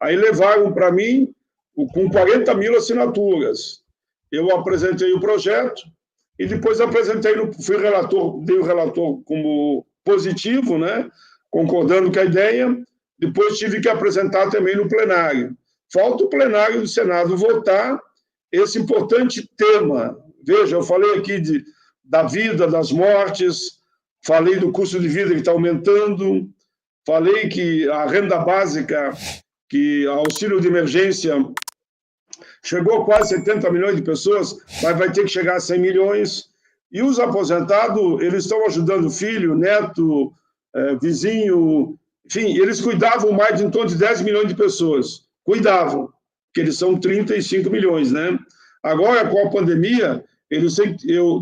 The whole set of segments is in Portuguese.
Aí levaram para mim com 40 mil assinaturas. Eu apresentei o projeto e depois fui relator, dei o relator como positivo, né? Concordando com a ideia. Depois tive que apresentar também no plenário. Falta o plenário do Senado votar esse importante tema. Veja, eu falei aqui da vida, das mortes, falei do custo de vida que está aumentando, falei que a renda básica, que auxílio de emergência chegou a quase 70 milhões de pessoas, mas vai ter que chegar a 100 milhões. E os aposentados, eles estão ajudando filho, neto, vizinho, enfim, eles cuidavam mais de em torno de 10 milhões de pessoas. Cuidavam, porque eles são 35 milhões, né? Agora, com a pandemia,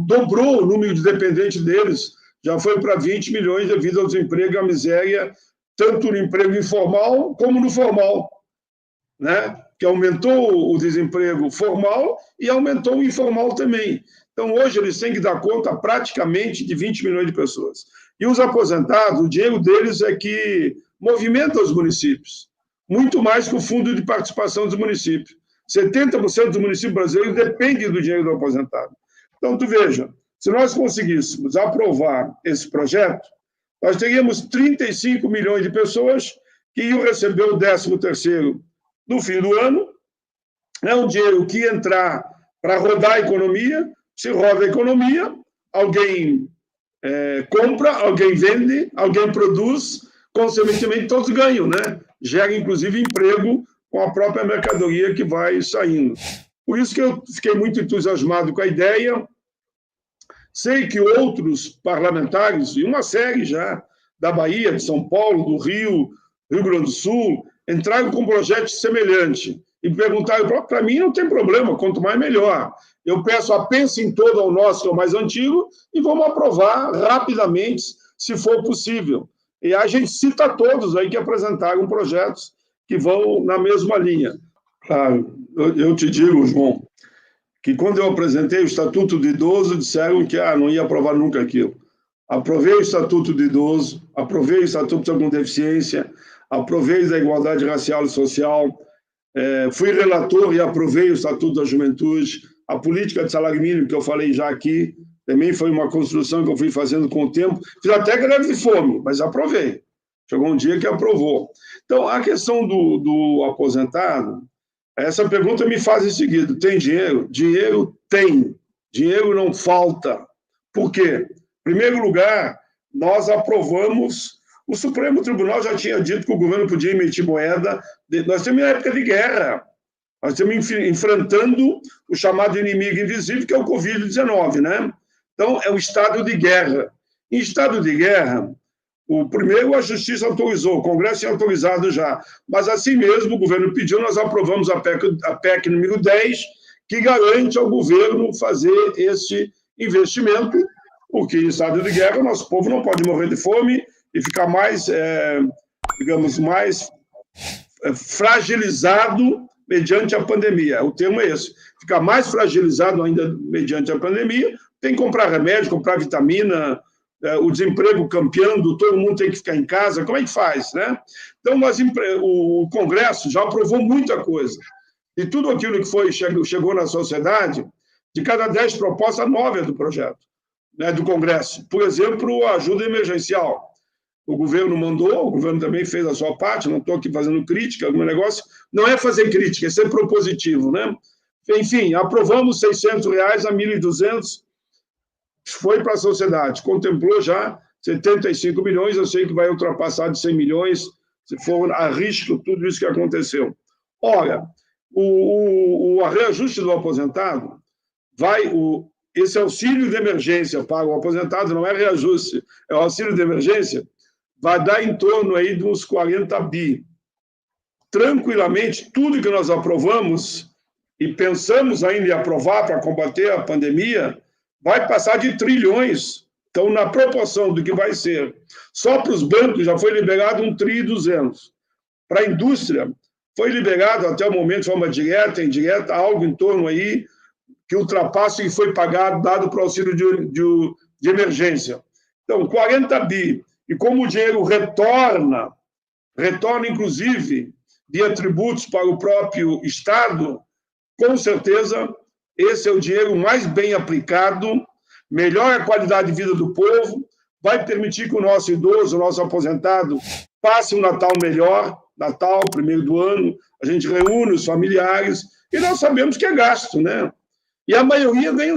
dobrou o número de dependentes deles, já foi para 20 milhões devido ao desemprego e à miséria, tanto no emprego informal como no formal, né? Que aumentou o desemprego formal e aumentou o informal também. Então, hoje, eles têm que dar conta praticamente de 20 milhões de pessoas. E os aposentados, o dinheiro deles é que movimenta os municípios, muito mais que o fundo de participação dos municípios. 70% dos municípios brasileiros dependem do dinheiro do aposentado. Então, tu veja, se nós conseguíssemos aprovar esse projeto, nós teríamos 35 milhões de pessoas que iam receber o 13º no fim do ano. É um dinheiro que ia entrar para rodar a economia. Se roda a economia, alguém compra, alguém vende, alguém produz, consequentemente todos ganham, né? Gera, inclusive, emprego com a própria mercadoria que vai saindo. Por isso que eu fiquei muito entusiasmado com a ideia. Sei que outros parlamentares, e uma série já, da Bahia, de São Paulo, do Rio Grande do Sul, entraram com um projeto semelhante e perguntaram, para mim não tem problema, quanto mais melhor. Eu peço a pense em todo ao nosso, que é o mais antigo, e vamos aprovar rapidamente, se for possível. E a gente cita todos aí que apresentaram projetos que vão na mesma linha. Claro, eu te digo, João, que quando eu apresentei o Estatuto do Idoso, disseram que não ia aprovar nunca aquilo. Aprovei o Estatuto do Idoso, aprovei o Estatuto de Pessoa com Deficiência, aprovei da Igualdade Racial e Social, fui relator e aprovei o Estatuto da Juventude, a política de salário mínimo, que eu falei já aqui, também foi uma construção que eu fui fazendo com o tempo. Fiz até greve de fome, mas aprovei. Chegou um dia que aprovou. Então, a questão do aposentado, essa pergunta me faz em seguida: tem dinheiro? Dinheiro tem. Dinheiro não falta. Por quê? Em primeiro lugar, nós aprovamos, o Supremo Tribunal já tinha dito que o governo podia emitir moeda. Nós temos uma época de guerra. Nós estamos enfrentando o chamado inimigo invisível, que é o Covid-19, né? Então, é o estado de guerra. Em estado de guerra, primeiro a Justiça autorizou, o Congresso tinha autorizado já, mas assim mesmo o governo pediu, nós aprovamos a PEC número 10, que garante ao governo fazer esse investimento, porque em estado de guerra o nosso povo não pode morrer de fome e ficar mais, digamos, mais fragilizado mediante a pandemia. O termo é esse. Ficar mais fragilizado ainda mediante a pandemia, tem que comprar remédio, comprar vitamina, o desemprego campeando, todo mundo tem que ficar em casa, como é que faz, né? Então, o Congresso já aprovou muita coisa. E tudo aquilo que chegou na sociedade, de cada 10 propostas, 9 é do projeto, né, do Congresso. Por exemplo, a ajuda emergencial. O governo mandou, o governo também fez a sua parte, não estou aqui fazendo crítica, algum negócio. Não é fazer crítica, é ser propositivo, né? Enfim, aprovamos R$600 a 1.200, foi para a sociedade, contemplou já 75 milhões, eu sei que vai ultrapassar de 100 milhões, se for a risco tudo isso que aconteceu. Ora, o reajuste do aposentado, esse auxílio de emergência para o aposentado, não é reajuste, é o auxílio de emergência, vai dar em torno aí de uns 40 bi. Tranquilamente, tudo que nós aprovamos e pensamos ainda em aprovar para combater a pandemia, vai passar de trilhões. Então, na proporção do que vai ser, só para os bancos já foi liberado 1,2 trilhão. Para a indústria, foi liberado até o momento, de forma direta, indireta, algo em torno aí que ultrapassa o que foi pagado, dado para o auxílio de emergência. Então, 40 bi. E como o dinheiro retorna inclusive, via tributos para o próprio Estado, com certeza esse é o dinheiro mais bem aplicado, melhora a qualidade de vida do povo, vai permitir que o nosso idoso, o nosso aposentado, passe um Natal melhor, Natal, primeiro do ano, a gente reúne os familiares, e nós sabemos que é gasto, né? E a maioria ganha